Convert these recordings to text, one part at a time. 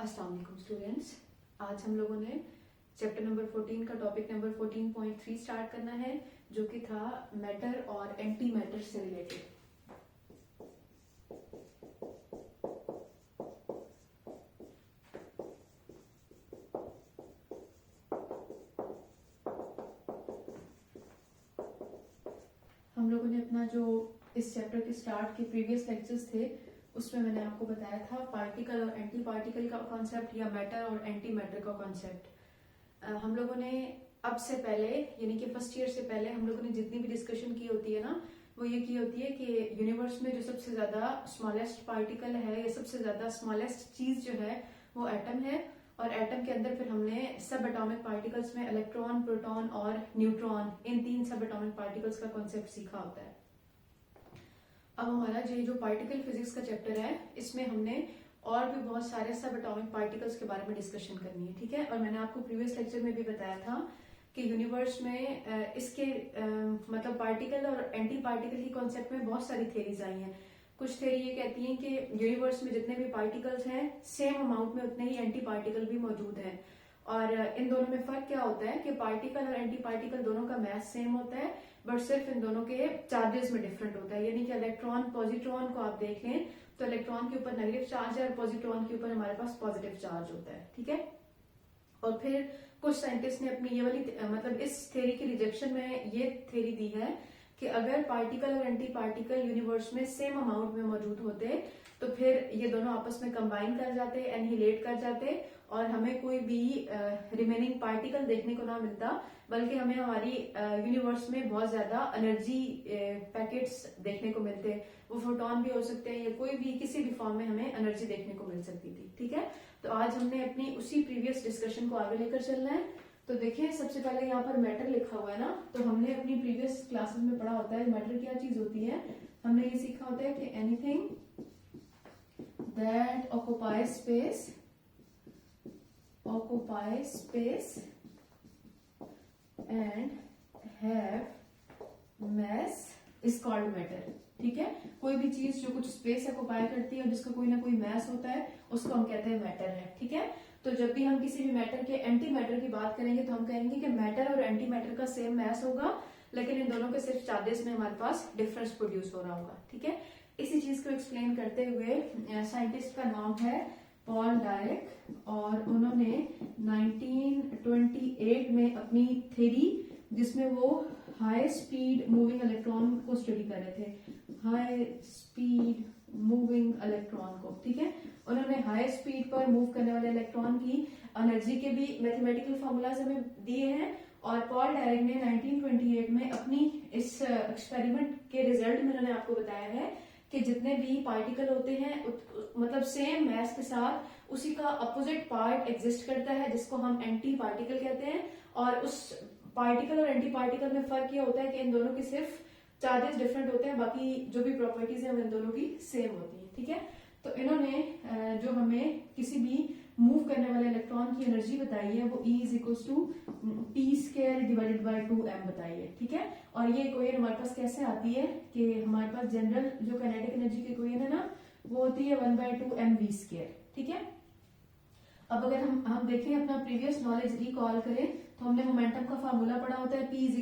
अस्सलाम वालेकुम स्टूडेंट्स। आज हम लोगों ने चैप्टर नंबर 14 का टॉपिक नंबर 14.3 स्टार्ट करना है, जो कि था मैटर और एंटी मैटर से रिलेटेड। हम लोगों ने अपना जो इस चैप्टर के स्टार्ट के प्रीवियस लेक्चर्स थे उसमें मैंने आपको बताया था पार्टिकल और एंटी पार्टिकल का कॉन्सेप्ट या मैटर और एंटी मैटर का कॉन्सेप्ट। हम लोगों ने अब से पहले यानी कि फर्स्ट ईयर से पहले हम लोगों ने जितनी भी डिस्कशन की होती है ना, वो ये की होती है कि यूनिवर्स में जो सबसे ज्यादा स्मॉलेस्ट पार्टिकल है या सबसे ज्यादा स्मॉलेस्ट चीज जो है वो एटम है। और एटम के अंदर फिर हमने सब एटॉमिक पार्टिकल्स में इलेक्ट्रॉन, प्रोटॉन और न्यूट्रॉन, इन 3 सब एटॉमिक पार्टिकल्स का कॉन्सेप्ट सीखा होता है। अब हमारा जो पार्टिकल फिजिक्स का चैप्टर है, इसमें हमने और भी बहुत सारे सब एटॉमिक पार्टिकल्स के बारे में डिस्कशन करनी है, ठीक है। और मैंने आपको प्रीवियस लेक्चर में भी बताया था कि यूनिवर्स में इसके मतलब पार्टिकल और एंटी पार्टिकल की कॉन्सेप्ट में बहुत सारी थ्योरीज आई हैं। कुछ थ्योरी ये कहती हैं कि यूनिवर्स में जितने भी पार्टिकल्स हैं सेम अमाउंट में उतने ही एंटी पार्टिकल भी मौजूद हैं। और इन दोनों में फर्क क्या होता है कि पार्टिकल और एंटी पार्टिकल दोनों का मास सेम होता है, बट सिर्फ इन दोनों के चार्जेस में डिफरेंट होता है। यानी कि इलेक्ट्रॉन पॉजिट्रॉन को आप देख लें तो इलेक्ट्रॉन के ऊपर नेगेटिव चार्ज है और पॉजिट्रॉन के ऊपर हमारे पास पॉजिटिव चार्ज होता है, ठीक है। और फिर कुछ साइंटिस्ट ने अपनी ये वाली मतलब इस थ्योरी की रिजेक्शन में ये थ्योरी दी है कि अगर पार्टिकल और एंटी पार्टिकल यूनिवर्स में सेम अमाउंट में मौजूद होते तो फिर ये दोनों आपस में कंबाइन कर जाते, एनहिलेट कर जाते और हमें कोई भी रिमेनिंग पार्टिकल देखने को ना मिलता, बल्कि हमें हमारी यूनिवर्स में बहुत ज्यादा एनर्जी पैकेट्स देखने को मिलते। वो फोटोन भी हो सकते हैं या कोई भी किसी भी फॉर्म में हमें एनर्जी देखने को मिल सकती थी, ठीक है। तो आज हमने अपनी उसी प्रीवियस डिस्कशन को आगे लेकर चलना है। तो देखिए, सबसे पहले यहाँ पर मैटर लिखा हुआ है ना, तो हमने अपनी प्रीवियस क्लासेस में पढ़ा होता है मैटर क्या चीज होती है। हमने ये सीखा होता है कि anything that occupies space and have mass is called matter, ठीक है। कोई भी चीज जो कुछ स्पेस ऑक्युपाई करती है और जिसका कोई ना कोई मास होता है उसको हम कहते हैं मैटर है, ठीक है। तो जब भी हम किसी भी मैटर के एंटी मैटर की बात करेंगे तो हम कहेंगे कि मैटर और एंटी मैटर का सेम मास होगा, लेकिन इन दोनों के सिर्फ चार्जेस में हमारे पास डिफरेंस प्रोड्यूस हो रहा होगा, ठीक है। इसी चीज को एक्सप्लेन करते हुए साइंटिस्ट का नाम है पॉल डायरेक और उन्होंने 1928 में अपनी थ्योरी, जिसमें वो हाई स्पीड मूविंग इलेक्ट्रॉन को स्टडी कर रहे थे, हाई स्पीड मूविंग इलेक्ट्रॉन को, ठीक है। उन्होंने हाई स्पीड पर मूव करने वाले इलेक्ट्रॉन की एनर्जी के भी मैथमेटिकल फॉर्मूलाज हमें दिए हैं। और पॉल डायरेक ने 1928 में अपनी इस एक्सपेरिमेंट के रिजल्ट में उन्होंने आपको बताया है कि जितने भी पार्टिकल होते हैं मतलब सेम मास के साथ उसी का अपोजिट पार्ट एग्जिस्ट करता है, जिसको हम एंटी पार्टिकल कहते हैं। और उस पार्टिकल और एंटी पार्टिकल में फर्क ये होता है कि इन दोनों की सिर्फ चार्जेस डिफरेंट होते हैं, बाकी जो भी प्रॉपर्टीज है वो इन दोनों की सेम होती है, ठीक है। तो इन्होंने जो हमें किसी भी मूव करने वाले इलेक्ट्रॉन की एनर्जी बताई है वो E = p² divided by 2m बताई है, ठीक है। और ये इक्वेशन हमारे पास कैसे आती है कि हमारे पास जनरल जो काइनेटिक एनर्जी की इक्वेशन है ना, वो होती है 1/2mv², ठीक है। अब अगर हम देखें अपना प्रीवियस नॉलेज रिकॉल करें तो हमने मोमेंटम का फार्मूला पढ़ा होता है P =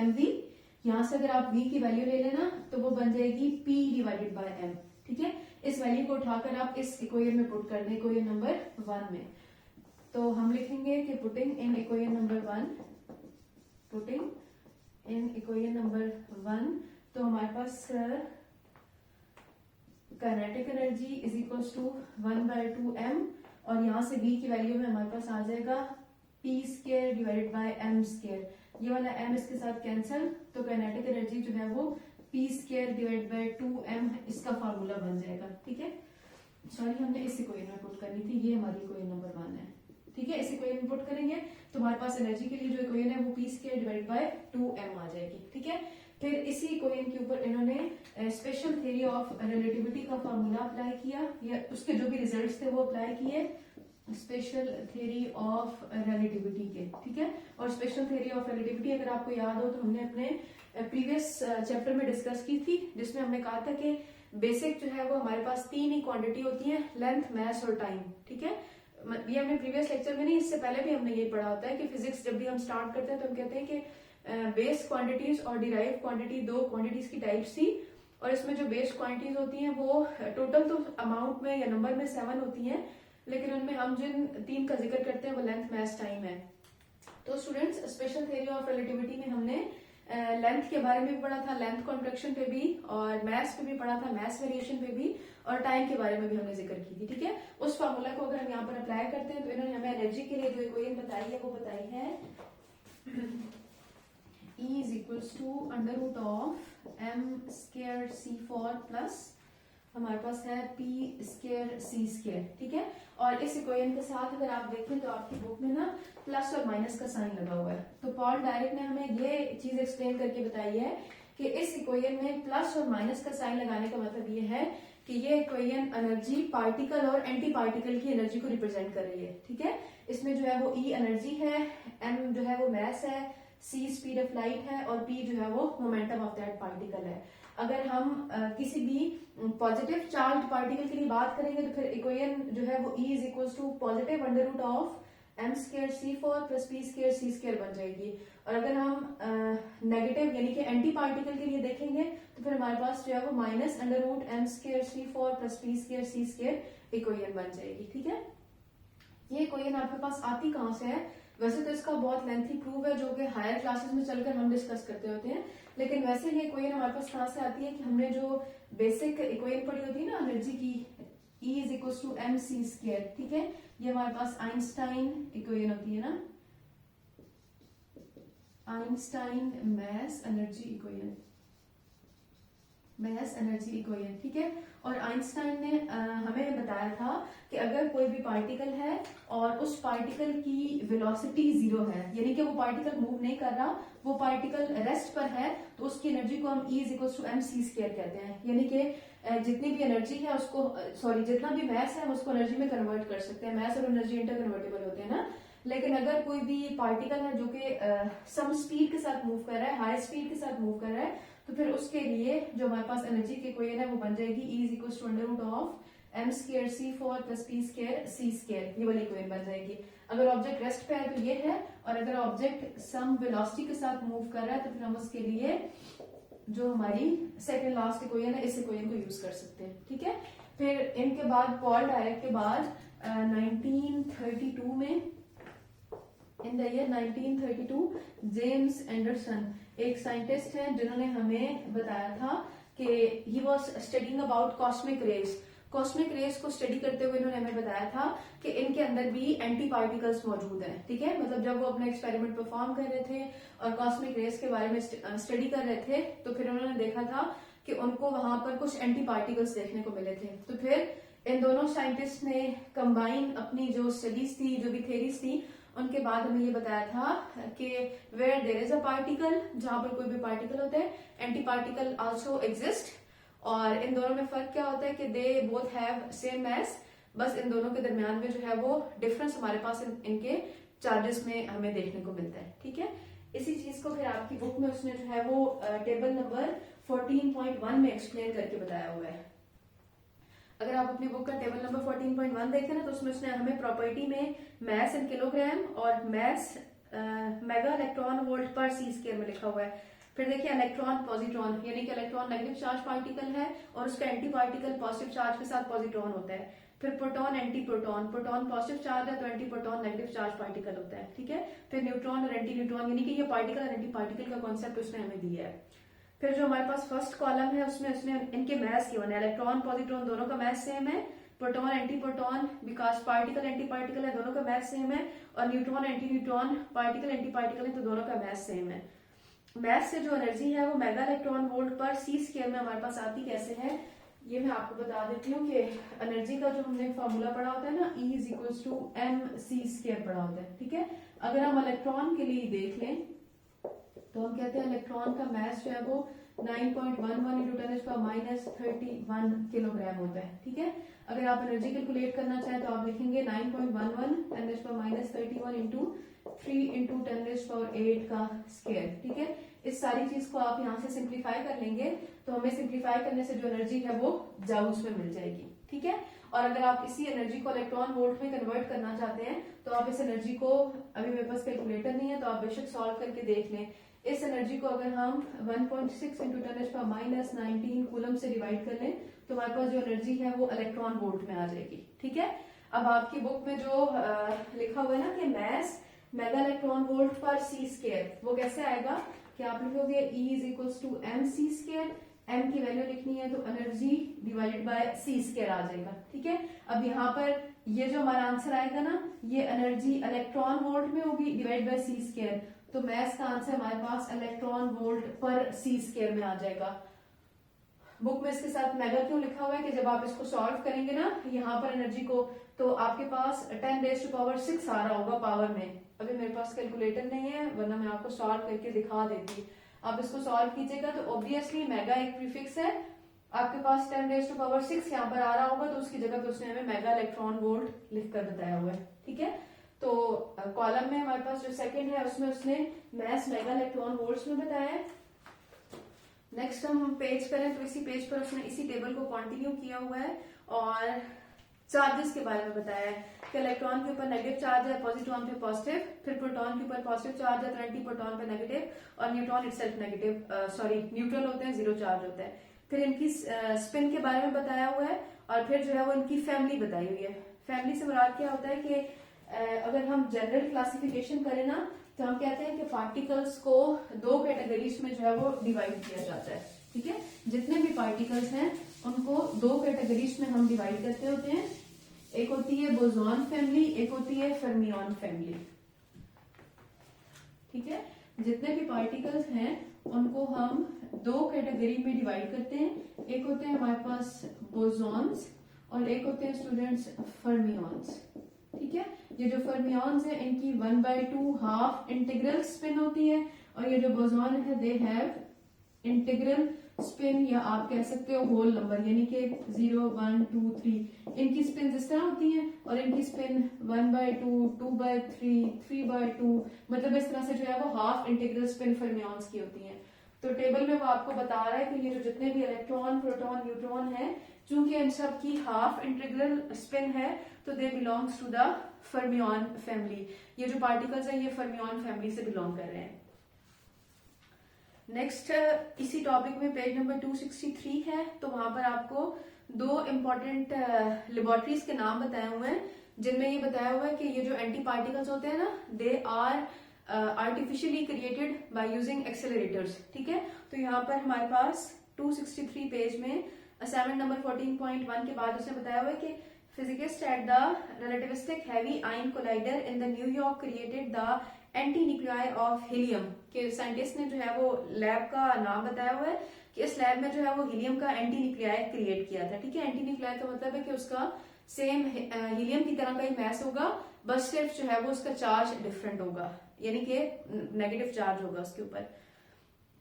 mv। यहाँ से अगर आप v की वैल्यू ले लेना तो वो बन जाएगी p डिवाइडेड बाय m, ठीक है। इस वैल्यू को उठाकर आप इस इक्वेशन में पुट कर दें, इक्वेशन नंबर 1 में। तो हम लिखेंगे कि पुटिंग इन इक्वेशन नंबर 1, तो हमारे पास काइनेटिक एनर्जी = 1/2m और यहाँ से v की वैल्यू में हमारे पास आ जाएगा p² डिवाइडेड बाय m²। ये वाला m इसके साथ कैंसिल, तो काइनेटिक एनर्जी जो है वो p² डिवाइड बाय 2m इसका फार्मूला बन जाएगा, ठीक है। सॉरी, हमने इस इक्वेशन में पुट करनी थी, ये हमारी इक्वेशन नंबर 1 है, ठीक है। इस इक्वेशन में पुट करेंगे तो हमारे पास एनर्जी के लिए जो इक्वेशन है वो p² डिवाइड बाय 2m आ जाएगी, ठीक है। फिर इसी इक्वेशन के ऊपर इन्होंने स्पेशल थ्योरी ऑफ रिलेटिविटी का फार्मूला अप्लाई किया, या उसके जो भी रिजल्ट्स थे वो अप्लाई किए स्पेशल थ्योरी ऑफ रिलेटिविटी के, ठीक है। और स्पेशल थ्योरी ऑफ रिलेटिविटी अगर आपको याद हो तो हमने अपने प्रीवियस चैप्टर में डिस्कस की थी, जिसमें हमने कहा था कि बेसिक जो है वो हमारे पास 3 ही क्वांटिटी होती है, लेंथ, मास और टाइम, ठीक है। ये हमने प्रीवियस लेक्चर में नहीं, इससे पहले भी हमने ये पढ़ा होता है कि फिजिक्स जब भी हम स्टार्ट करते हैं तो हम कहते हैं कि बेस क्वांटिटीज और डिराइव क्वांटिटी, दो क्वांटिटीज की टाइप्स थी, और इसमें जो बेस क्वांटिटीज होती हैं वो टोटल तो अमाउंट में या नंबर में 7 होती हैं, लेकिन उनमें हम जिन 3 का जिक्र करते हैं वो लेंथ, मास, टाइम है। तो students, special theory of relativity में हमने लेंथ के बारे में भी पढ़ा था, लेंथ कॉन्ट्रैक्शन पे भी, और मास पे भी पढ़ा था, मास वेरिएशन पे भी, और टाइम के बारे में भी हमने जिक्र की थी। ठीक है, उस फॉर्मूला को अगर हम यहाँ पर अप्लाई करते हैं तो इन्होंने हमें एनर्जी के लिए जो इक्वेशन बताई है वो बताई है E is equals to under root of m square c4 plus हमारे पास है p स्क्वायर c स्क्वायर। ठीक है, और इस इक्वेशन के साथ अगर आप देखें तो आपकी बुक में ना प्लस और माइनस का साइन लगा हुआ है। तो पॉल डायरेक्ट ने हमें ये चीज एक्सप्लेन करके बताई है कि इस इक्वेशन में प्लस और माइनस का साइन लगाने का मतलब ये है कि ये इक्वेशन एनर्जी पार्टिकल और एंटी पार्टिकल की एनर्जी को रिप्रेजेंट कर रही है। ठीक है, इसमें जो है वो E एनर्जी है, M जो है वो मास है, C स्पीड ऑफ लाइट है, और P जो है वो मोमेंटम ऑफ दैट पार्टिकल है। अगर हम किसी भी पॉजिटिव चार्ज पार्टिकल के लिए बात करेंगे तो फिर इक्वेशन जो है वो E is equal to positive under root of m square c4 plus p square c square बन जाएगी। और अगर हम नेगेटिव यानी कि एंटी पार्टिकल के लिए देखेंगे तो फिर हमारे पास जो है वो minus under root m square c4 plus p square c square equation बन जाएगी। ठीक है, ये इक्वेशन आपके पास आती कहाँ से है? वैसे तो इसका बहुत लेंथी प्रूफ है जो कि हायर क्लासेस में चलकर हम डिस्कस करते होते हैं, लेकिन वैसे ये इक्वेशन हमारे पास कहाँ से आती है कि हमने जो बेसिक इक्वेशन पढ़ी होती है ना एनर्जी की, E is equal to M C square. ठीक है, ये हमारे पास आइंस्टाइन इक्वेशन होती है ना, Einstein mass energy equation, mass energy equation. ठीक है, और आइंस्टाइन ने हमें बताया था कि अगर कोई भी पार्टिकल है और उस पार्टिकल की वेलोसिटी 0 है, यानी कि वो पार्टिकल मूव नहीं कर रहा, वो पार्टिकल रेस्ट पर है, तो उसकी एनर्जी को हम E is equal to M C square कहते हैं। यानी कि जितनी भी एनर्जी है उसको, सॉरी जितना भी मैस है हम उसको एनर्जी में कन्वर्ट कर सकते हैं। मैस और एनर्जी इंटर कन्वर्टेबल होते हैं ना, लेकिन अगर कोई भी पार्टिकल है जो कि सम स्पीड के साथ मूव कर रहा है, हाई स्पीड के साथ मूव कर रहा है, तो फिर उसके लिए जो हमारे पास एनर्जी की इक्वेशन है वो बन जाएगी E is equal to under root of m square c4 plus p square c square, ये वाली इक्वेशन बन जाएगी। अगर ऑब्जेक्ट रेस्ट पे है तो ये है, और अगर ऑब्जेक्ट सम वेलोसिटी के साथ मूव कर रहा है तो फिर हम उसके लिए जो हमारी सेकंड लास्ट इक्वेशन है इस इक्वेशन को यूज कर सकते हैं। ठीक है, फिर इनके बाद पॉल डायरेक्ट के बाद 1932 में, in the year 1932 James Anderson एक साइंटिस्ट हैं जिन्होंने हमें बताया था कि he was studying about cosmic rays. Cosmic rays को स्टडी करते हुए इन्होंने हमें बताया था कि इनके अंदर भी एंटी पार्टिकल्स मौजूद हैं। ठीक है, मतलब जब वो अपना एक्सपेरिमेंट परफॉर्म कर रहे थे और कॉस्मिक रेज के बारे में स्टडी कर रहे थे तो फिर उन्होंने देखा था कि उनको वहां पर कुछ एंटी पार्टिकल्स देखने को मिले थे। तो फिर इन दोनों साइंटिस्ट ने कंबाइन अपनी जो स्टडीज थी, जो भी थेरीज थी, उनके बाद हमें ये बताया था कि where there is a particle, जहां पर कोई भी पार्टिकल होता है, एंटी पार्टिकल आल्सो एग्जिस्ट। और इन दोनों में फर्क क्या होता है कि दे बोथ हैव सेम मास, बस इन दोनों के दरमियान में जो है वो डिफरेंस हमारे पास इनके चार्जेस में हमें देखने को मिलता है। ठीक है, इसी चीज को फिर आपकी बुक में उसने जो है वो टेबल नंबर 14.1 में एक्सप्लेन करके बताया हुआ है। अगर आप अपनी बुक का टेबल नंबर 14.1 देखें ना तो उसमें उसने हमें प्रॉपर्टी में मैस इन किलोग्राम और मैस मेगा इलेक्ट्रॉन वोल्ट पर सी स्क्वायर में लिखा हुआ है। फिर देखिए इलेक्ट्रॉन पॉजिट्रॉन, यानी कि इलेक्ट्रॉन नेगेटिव चार्ज पार्टिकल है और उसका एंटी पार्टिकल पॉजिटिव चार्ज के साथ पॉजिट्रॉन होता है। फिर proton anti proton, proton positive charge है तो anti proton negative charge particle होता है। ठीक है, फिर न्यूट्रॉन और एंटी न्यूट्रॉन, यानी कि ये पार्टिकल और एंटी पार्टिकल का कॉन्सेप्ट उसने हमें दिया है। फिर जो हमारे पास फर्स्ट कॉलम है उसमें उसने इनके मैस गिवन है, इलेक्ट्रॉन पॉजिट्रॉन दोनों का मैस सेम है, proton anti proton because particle anti particle है दोनों का मैस सेम है, और neutron anti neutron particle anti particle है तो दोनों का मैस सेम है। मैस से जो एनर्जी है वो मेगा इलेक्ट्रॉन वोल्ट पर सी स्क्वायर में हमारे पास आती कैसे है, ये मैं आपको बता देती हूँ कि एनर्जी का जो हमने फॉर्मूला पढ़ा होता है ना, E is equal to M C square पढ़ा होता है। ठीक है, अगर हम इलेक्ट्रॉन के लिए देख लें तो हम कहते हैं इलेक्ट्रॉन का मैस जो है वो 9.11 इंटू 10⁻31 किलोग्राम होता है। ठीक है, अगर आप एनर्जी कैलकुलेट करना चाहें तो आप लिखेंगे 9.11 10⁻31 इंटू 3 इंटू 10⁸ का स्क्वायर। ठीक है, इस सारी चीज को आप यहाँ से सिंप्लीफाई कर लेंगे तो हमें सिंप्लीफाई करने से जो एनर्जी है वो जाउल्स में मिल जाएगी। ठीक है, और अगर आप इसी एनर्जी को इलेक्ट्रॉन वोल्ट में कन्वर्ट करना चाहते हैं तो आप इस एनर्जी को, अभी मेरे पास कैलकुलेटर नहीं है तो आप बेशक सॉल्व करके देख लें, इस एनर्जी को अगर हम 1.6 इंटू 10⁻⁻19 कूलम से डिवाइड कर लें तो हमारे पास जो एनर्जी है वो इलेक्ट्रॉन वोल्ट में आ जाएगी। ठीक है, अब आपकी बुक में जो लिखा हुआ है ना कि मैस मेगा इलेक्ट्रॉन वोल्ट पर सी स्क्वायर, वो कैसे आएगा कि आप लिखोगे E is equals to M C square, M की वैल्यू लिखनी है तो energy divided by C square आ जाएगा। ठीक है, अब यहाँ पर ये जो हमारा आंसर आएगा ना, ये एनर्जी इलेक्ट्रॉन वोल्ट में होगी डिवाइड बाय सी स्क्वायर, तो मैथ्स का आंसर हमारे पास इलेक्ट्रॉन वोल्ट पर सी स्क्वायर में आ जाएगा। बुक में इसके साथ मेगा क्यों लिखा हुआ है कि जब आप इसको सॉल्व करेंगे ना यहाँ पर एनर्जी को, तो आपके पास 10⁻⁶ आ रहा होगा पावर में। अभी मेरे पास कैलकुलेटर नहीं है वरना मैं आपको सॉल्व करके दिखा देती। आप इसको सॉल्व कीजिएगा तो ऑब्वियसली मेगा एक प्रीफिक्स है, आपके पास 10⁻⁶ यहाँ पर आ रहा होगा तो उसकी जगह पे उसने हमें मेगा इलेक्ट्रॉन वोल्ट लिखकर बताया हुआ है। ठीक है, तो कॉलम में हमारे पास जो सेकंड है उसमें उसने मैस मेगा इलेक्ट्रॉन वोल्ट्स में बताया है। नेक्स्ट हम पेज करें तो इसी पेज पर उसने इसी टेबल को कंटिन्यू किया हुआ है और चार्जेस के बारे में बताया है कि इलेक्ट्रॉन के ऊपर नेगेटिव चार्ज है, पॉजिट्रॉन पे पॉजिटिव, फिर प्रोटॉन के ऊपर पॉजिटिव चार्ज है, 20 प्रोटॉन पे नेगेटिव और न्यूट्रॉन इटसेल्फ नेगेटिव न्यूट्रल होते हैं, 0 चार्ज होता है। फिर इनकी स्पिन के बारे में बताया हुआ है और फिर जो है वो इनकी फैमिली बताई हुई है। फैमिली से मुराद क्या होता है कि अगर हम जनरल क्लासिफिकेशन करें ना तो हम कहते हैं कि पार्टिकल्स को 2 कैटेगरीज में जो है वो डिवाइड किया जाता है। ठीक है, जितने भी पार्टिकल्स हैं उनको 2 कैटेगरीज में हम डिवाइड करते होते हैं, एक होती है बोसॉन फैमिली, एक होती है फर्मियन फैमिली। ठीक है, जितने भी पार्टिकल्स हैं उनको हम 2 कैटेगरी में डिवाइड करते हैं, एक होते हैं हमारे पास बोसॉन्स और एक होते हैं स्टूडेंट्स फर्मियंस। ठीक है, ये जो फर्मियंस है इनकी 1/2 हाफ इंटीग्रल स्पिन होती है और ये जो बोसॉन है दे हैव इंटीग्रल स्पिन, या आप कह सकते हो होल नंबर, यानी कि 0 1 2 3 इनकी स्पिन इस तरह होती हैं और इनकी स्पिन 1/2 2/3 3/2, मतलब इस तरह से जो है वो हाफ इंटीग्रल स्पिन फर्मियंस की होती हैं। तो टेबल में वो आपको बता रहा है कि ये जो जितने भी इलेक्ट्रॉन प्रोटॉन न्यूट्रॉन है, चूंकि इन सब की हाफ इंटीग्रल स्पिन है तो they belongs to the fermion family. ये जो पार्टिकल्स है ये फर्मियन फैमिली से बिलोंग कर रहे हैं। नेक्स्ट इसी टॉपिक में पेज नंबर 263 है, तो वहां पर आपको 2 इम्पोर्टेंट लेबोरेटरीज के नाम बताए हुए हैं जिनमें ये बताया हुआ है कि ये जो एंटी पार्टिकल्स होते हैं ना, they are artificially created by using accelerators. ठीक है, तो यहाँ पर हमारे पास 263 पेज में असाइनमेंट नंबर 14.1 के बाद उसने बताया हुआ है कि physicists at the relativistic heavy ion collider in the New York created the anti-nuclei of helium। के साइंटिस्ट ने जो है वो लैब का नाम बताया हुआ है कि इस लैब में जो है वो हीलियम का एंटी न्यूक्लियाई क्रिएट किया था। ठीक है, एंटी न्यूक्लियाई का मतलब है कि उसका सेम हीलियम की तरह का ही मैस होगा, बस सिर्फ जो है वो उसका चार्ज डिफरेंट होगा, यानी कि नेगेटिव चार्ज होगा उसके ऊपर।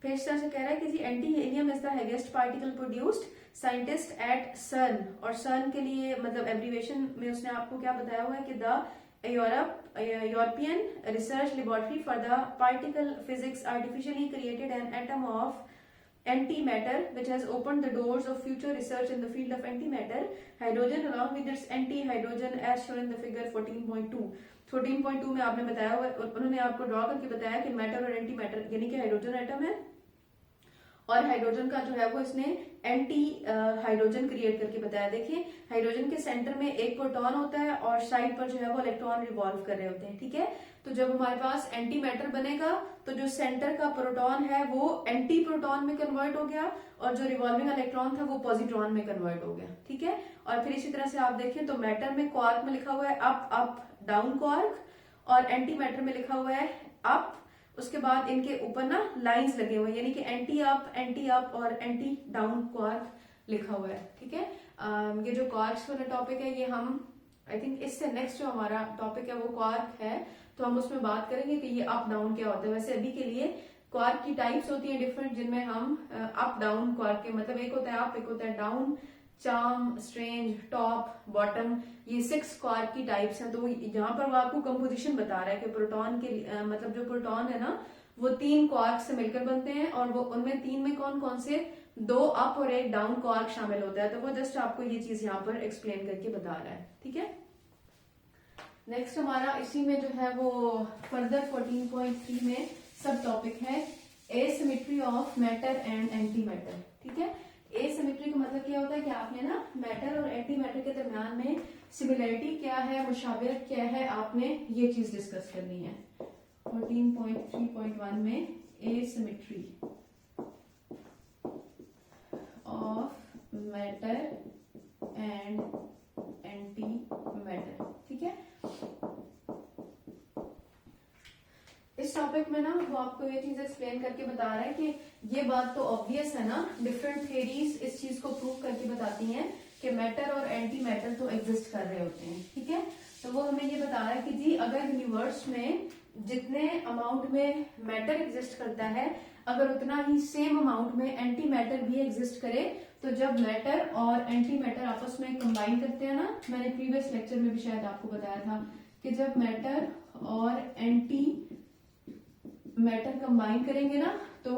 फिर इस तरह से कह रहा है कि जी anti helium is the heaviest particle produced scientist at CERN, और सर्न के लिए मतलब एब्रीवेशन में उसने आपको क्या बताया हुआ है कि the European research laboratory for the particle physics artificially created an atom of antimatter which has opened the doors of future research in the field of antimatter hydrogen along with its anti-hydrogen as shown in the figure 14.2। 14.2 में आपने बताया हुआ, उन्होंने आपको draw करके बताया कि matter और एंटी मैटर यानी कि हाइड्रोजन एटम है और हाइड्रोजन का जो है वो इसने एंटी हाइड्रोजन क्रिएट करके बताया। देखिए हाइड्रोजन के सेंटर में एक प्रोटॉन होता है और साइड पर जो है वो इलेक्ट्रॉन रिवॉल्व कर रहे होते हैं। ठीक है, तो जब हमारे पास एंटी मैटर बनेगा तो जो सेंटर का प्रोटॉन है वो एंटी प्रोटॉन में कन्वर्ट हो गया और जो रिवॉल्विंग इलेक्ट्रॉन था वो पॉजिट्रॉन में कन्वर्ट हो गया। ठीक है, और फिर इसी तरह से आप देखें तो मैटर में क्वार्क में लिखा हुआ है अप अप डाउन क्वार्क और एंटी मैटर में लिखा हुआ है अप, उसके बाद इनके ऊपर ना लाइंस लगे हुए हैं यानी कि एंटी अप और एंटी डाउन क्वार्क लिखा हुआ है। ठीक है, ये जो क्वार्क्स वाला टॉपिक है ये हम आई थिंक इससे नेक्स्ट जो हमारा टॉपिक है वो क्वार्क है, तो हम उसमें बात करेंगे कि ये अप डाउन क्या होता है। वैसे अभी के लिए क्वार्क की टाइप्स होती है डिफरेंट, जिनमें हम अप डाउन क्वार्क के मतलब एक होता है अप, एक होता है down, charm, strange, top, bottom, ये 6 क्वार्क की टाइप्स हैं। तो यहाँ पर वो आपको कंपोजिशन बता रहा है कि प्रोटॉन के मतलब जो प्रोटॉन है ना वो 3 क्वार्क से मिलकर बनते हैं और वो उनमें 3 में कौन कौन से 2 अप और 1 डाउन क्वार्क शामिल होता है। तो वो जस्ट आपको ये चीज यहाँ पर एक्सप्लेन करके बता रहा है, ठीक है। नेक्स्ट हमारा इसी में जो है वो फर्दर 14.3 में सब टॉपिक है asymmetry of matter and anti matter, ठीक है। एसिमेट्री का मतलब क्या होता है कि आपने ना मैटर और एंटी मैटर के दरमियान में सिमिलरिटी क्या है, मुशाबिहत क्या है, आपने ये चीज डिस्कस करनी है। 14.3.1 में asymmetry of matter and anti matter, ठीक है। इस टॉपिक में ना वो आपको ये चीज एक्सप्लेन करके बता रहा है कि ये बात तो ऑब्वियस है ना, डिफरेंट थ्योरीज इस चीज को प्रूव करके बताती हैं कि मैटर और एंटी मैटर तो एग्जिस्ट कर रहे होते हैं, ठीक है। तो वो हमें ये बता रहा है कि जी अगर यूनिवर्स में जितने अमाउंट में मैटर एग्जिस्ट करता है, अगर उतना ही सेम अमाउंट में एंटी मैटर भी एग्जिस्ट करे, तो जब मैटर और एंटी मैटर आपस में कंबाइन करते हैं ना, मैंने प्रीवियस लेक्चर में भी शायद आपको बताया था कि जब मैटर और एंटी मैटर कंबाइन करेंगे ना तो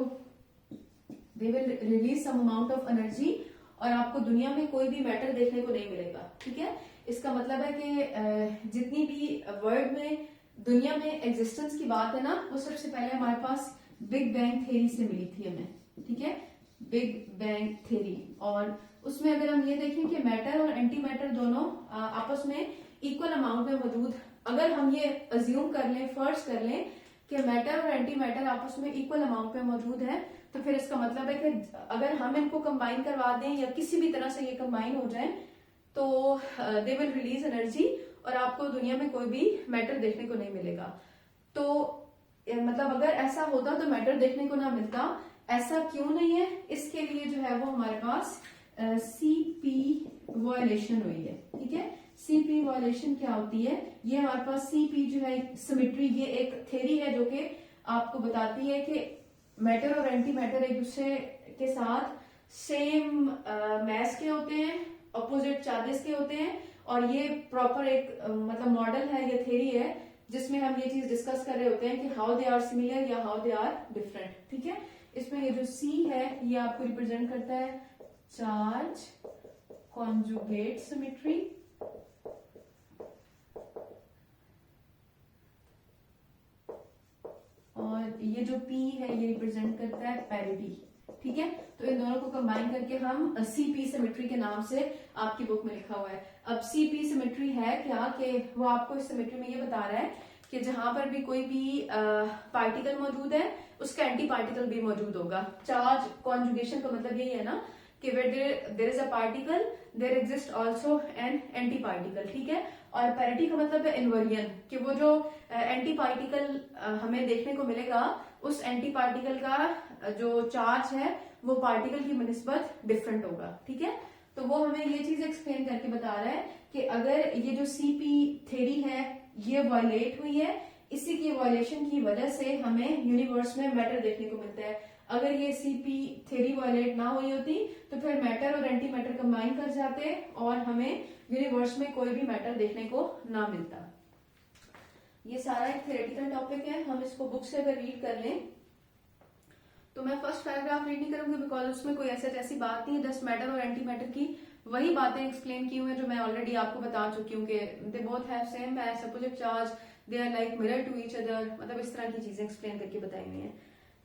they will release some amount of energy और आपको दुनिया में कोई भी मैटर देखने को नहीं मिलेगा, ठीक है। इसका मतलब है कि जितनी भी वर्ल्ड में दुनिया में एग्जिस्टेंस की बात है ना, वो सबसे पहले हमारे पास बिग बैंग थ्योरी से मिली थी हमें, ठीक है, बिग बैंग थ्योरी। और उसमें अगर हम ये देखें कि मैटर और एंटी मैटर दोनों आपस में इक्वल अमाउंट में मौजूद, अगर हम ये अज्यूम कर लें, फर्ज कर लें कि मैटर और एंटी मैटर आपस में इक्वल अमाउंट में मौजूद है, तो फिर इसका मतलब है कि अगर हम इनको कंबाइन करवा दें या किसी भी तरह से ये कंबाइन हो जाए तो दे विल रिलीज एनर्जी और आपको दुनिया में कोई भी मैटर देखने को नहीं मिलेगा। तो मतलब अगर ऐसा होता तो मैटर देखने को ना मिलता, ऐसा क्यों नहीं है, इसके लिए जो है वो हमारे पास सीपी वायलेशन हुई है, ठीक है। सीपी वायलेशन क्या होती है, ये हमारे पास सीपी जो है सिमेट्री, ये एक थ्योरी है जो कि आपको बताती है कि मैटर और एंटी मैटर एक दूसरे के साथ सेम मैस के होते हैं, अपोजिट चार्जेस के होते हैं, और ये प्रॉपर एक मतलब मॉडल है, ये थ्योरी है जिसमें हम ये चीज डिस्कस कर रहे होते हैं कि हाउ दे आर सिमिलर या हाउ दे आर डिफरेंट, ठीक है। इसमें ये जो सी है ये आपको रिप्रेजेंट करता है चार्ज कॉन्जुगेट सिमेट्री, और ये जो P है ये रिप्रेजेंट करता है पैरिटी, ठीक है। तो इन दोनों को कंबाइन करके हम CP सिमेट्री के नाम से आपकी बुक में लिखा हुआ है। अब CP सिमेट्री है क्या कि वो आपको इस सिमेट्री में ये बता रहा है कि जहां पर भी कोई भी पार्टिकल मौजूद है उसका एंटी पार्टिकल भी मौजूद होगा। चार्ज कॉन्जुगेशन का मतलब यही है ना कि where there is a particle there exist also an anti particle, ठीक है। और पैरिटी का मतलब है इनवर्जन, कि वो जो एंटी पार्टिकल हमें देखने को मिलेगा उस एंटी पार्टिकल का जो चार्ज है वो पार्टिकल की बनिस्बत डिफरेंट होगा, ठीक है। तो वो हमें ये चीज एक्सप्लेन करके बता रहा है कि अगर ये जो सीपी थ्योरी है ये वायलेट हुई है, इसी की वायलेशन की वजह से हमें यूनिवर्स में मैटर देखने को मिलता है। अगर ये सीपी थ्योरी वायलेट ना हुई होती तो फिर मैटर और एंटी मैटर कंबाइन कर जाते और हमें यूनिवर्स में कोई भी मैटर देखने को ना मिलता। ये सारा एक थ्योरेटिकल टॉपिक है, हम इसको बुक से अगर रीड कर लें तो मैं फर्स्ट पैराग्राफ रीड नहीं करूंगी बिकॉज उसमें कोई ऐसी बात नहीं है, जस्ट मैटर और एंटी मैटर की वही बातें एक्सप्लेन की हुई है जो मैं ऑलरेडी आपको बता चुकी हूँ कि they both have same mass, opposite charge, they are like mirror to each other, मतलब इस तरह की चीजें एक्सप्लेन करके बताई हुई है।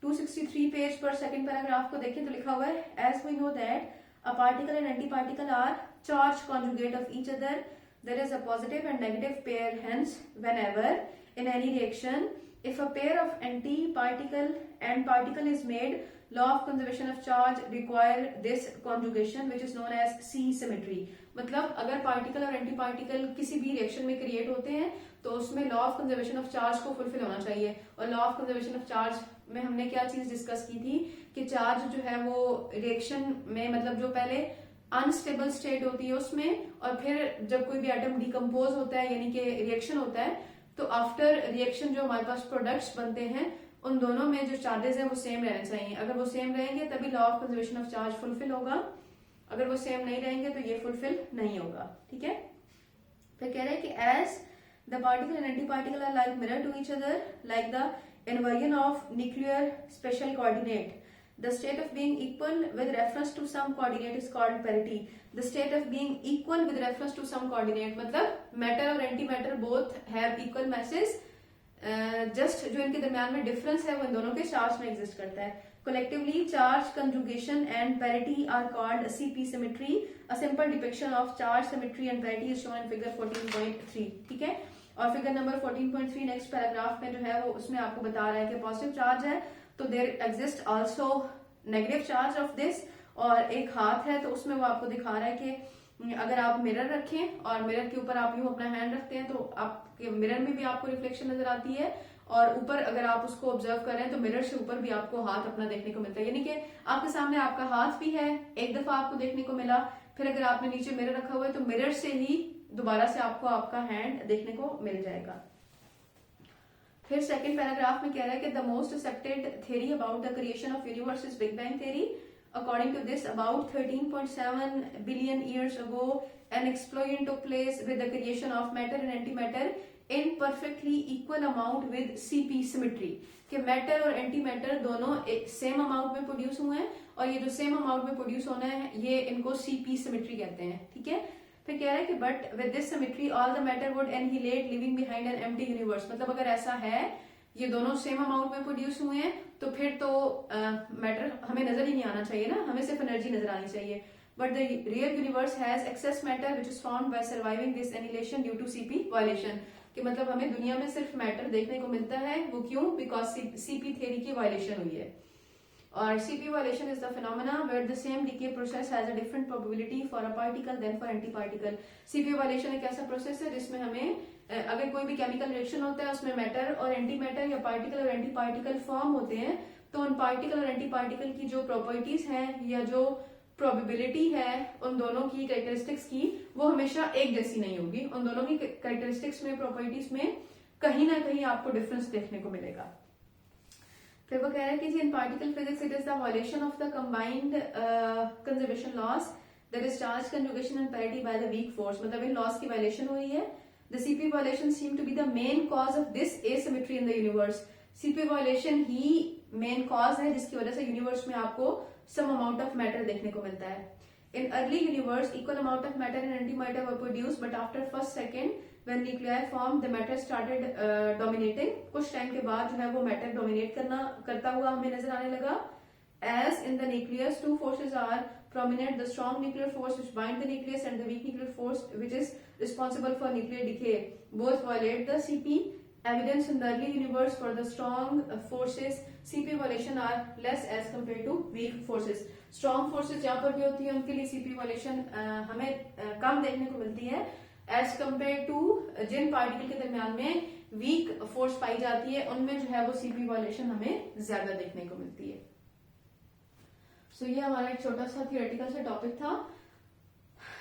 263 पेज पर सेकंड पैराग्राफ को देखें तो लिखा हुआ है as we know that a particle and anti particle are charge conjugate of each other, there is a positive and negative pair, hence whenever in any reaction if a pair of anti-particle and particle is made, law of conservation of charge require this conjugation which is known as C symmetry। मतलब अगर particle और anti particle किसी भी reaction में create होते हैं तो उसमें law of conservation of charge को फुलफिल होना चाहिए। और law of conservation of charge में हमने क्या चीज डिस्कस की थी कि चार्ज जो है वो रिएक्शन में मतलब जो पहले अनस्टेबल स्टेट होती है उसमें, और फिर जब कोई भी एटम डिकम्पोज होता है यानी कि रिएक्शन होता है तो आफ्टर रिएक्शन जो हमारे पास प्रोडक्ट्स बनते हैं उन दोनों में जो चार्जेस हैं वो सेम रहने चाहिए। अगर वो सेम रहेंगे तभी law of conservation of charge fulfil होगा, अगर वो सेम नहीं रहेंगे तो ये फुलफिल नहीं होगा, ठीक है। फिर कह रहे हैं कि as the particle and anti particle are like mirror to each other like the inversion of nuclear special coordinate, The state of being equal with reference to some coordinate is called parity. The state of being equal with reference to some coordinate मतलब matter और antimatter both have equal masses, just जो इनके दरम्यान में difference है वो इन दोनों के charge में exist करता है. Collectively, charge conjugation and parity are called CP symmetry. A simple depiction of charge symmetry and parity is shown in figure 14.3. ठीक है. और फिगर नंबर 14.3 नेक्स्ट पैराग्राफ में जो है वो उसमें आपको बता रहा है कि पॉजिटिव चार्ज है तो there exist also negative charge of this, और एक हाथ है तो उसमें वो आपको दिखा रहा है कि अगर आप मिरर रखें और मिरर के ऊपर आप यूं अपना हैंड रखते हैं तो आपके मिरर में भी आपको रिफ्लेक्शन नजर आती है, और ऊपर अगर आप उसको ऑब्जर्व कर रहे हैं तो मिरर से ऊपर भी आपको हाथ अपना देखने को मिलता है. यानी कि आपके सामने आपका हाथ भी है, एक दफा आपको देखने को मिला, फिर अगर आपने नीचे मिरर रखा हुआ है तो मिरर से ही दोबारा से आपको आपका हैंड देखने को मिल जाएगा. फिर सेकंड पैराग्राफ में कह रहा है कि the most accepted theory about the creation of universe is big bang theory. According to this about 13.7 billion years ago an explosion took place with the creation of matter and antimatter in perfectly equal amount with CP symmetry. कि matter और anti matter दोनों एक same amount में produce हुए हैं, और ये जो सेम अमाउंट में प्रोड्यूस होना है ये इनको सीपी सिमेट्री कहते हैं. ठीक है. फिर कह रहा है कि but with this symmetry all the matter would annihilate living behind an empty universe. मतलब अगर ऐसा है, ये दोनों सेम अमाउंट में प्रोड्यूस हुए हैं तो फिर तो मैटर हमें नजर ही नहीं आना चाहिए ना, हमें सिर्फ एनर्जी नजर आनी चाहिए. But the real universe has excess matter which is found by surviving this annihilation due to CP violation. कि मतलब हमें दुनिया में सिर्फ मैटर देखने को मिलता है, वो क्यों? बिकॉज सीपी थ्योरी की वायलेशन हुई है. और CP violation is the phenomena where the same decay process has a different probability for a particle than for anti-particle. CP violation एक ऐसा प्रोसेस है जिसमें हमें अगर कोई भी केमिकल रिएक्शन होता है उसमें मैटर और एंटी मैटर या पार्टिकल और एंटी पार्टिकल फॉर्म होते हैं, तो उन पार्टिकल और एंटी पार्टिकल की जो प्रॉपर्टीज हैं या जो प्रोबेबिलिटी है उन दोनों की कैरेक्टरिस्टिक्स की, वो हमेशा एक जैसी नहीं होगी. उन दोनों की कैरेक्टरिस्टिक्स में, प्रॉपर्टीज में कहीं ना कहीं आपको डिफरेंस देखने को मिलेगा. फिर वो कह रहा है कि in particle physics it is the violation of the combined conservation laws that is charge conjugation and parity by the weak force. मतलब इन लॉस की वायलेशन हुई है. The CP violation seem to be the main cause of this asymmetry in the universe. CP violation ही main cause है जिसकी वजह से यूनिवर्स में आपको सम अमाउंट ऑफ मैटर देखने को मिलता है. In early universe, equal amount of matter and antimatter were produced, but after first second, when nuclei formed, the matter started dominating. कुछ टाइम के बाद जो है वो मैटर डोमिनेट करता हुआ हमें नजर आने लगा. As in the nucleus, two forces are prominent: the strong nuclear force which binds the nucleus and the weak nuclear force which is responsible for nuclear decay. Both violate the CP. Evidence in the early universe for the strong forces CP violation are less as compared to weak forces. Strong forces जहां पर भी होती है उनके लिए CP violation हमें कम देखने को मिलती है एज कम्पेयर टू जिन पार्टिकल के दरमियान में वीक फोर्स पाई जाती है उनमें जो है वो सीपी वायलेशन हमें ज्यादा देखने को मिलती है. सो ये हमारा एक छोटा सा थियोरेटिकल सा टॉपिक था.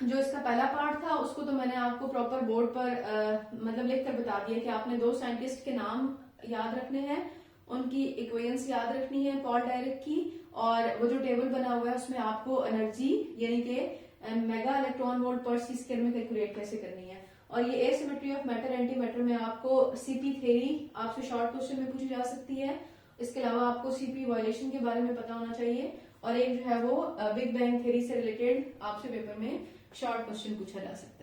जो इसका पहला पार्ट था उसको तो मैंने आपको प्रॉपर बोर्ड पर मतलब लिखकर बता दिया कि आपने दो साइंटिस्ट के नाम याद रखने हैं, उनकी इक्वेशंस याद रखनी है पॉल डायरेक्ट की, और वो जो टेबल बना हुआ है उसमें आपको एनर्जी यानी कि मेगा इलेक्ट्रॉन वोल्ट पर सी स्क्वायर में कैलकुलेट कैसे करनी है. और ये asymmetry of matter anti matter में आपको सीपी थ्योरी आपसे शॉर्ट क्वेश्चन में पूछी जा सकती है. इसके अलावा आपको सीपी वायलेशन के बारे में पता होना चाहिए, और एक जो है वो बिग बैंग थ्योरी से रिलेटेड आपसे पेपर में शॉर्ट क्वेश्चन पूछा जा सकता है.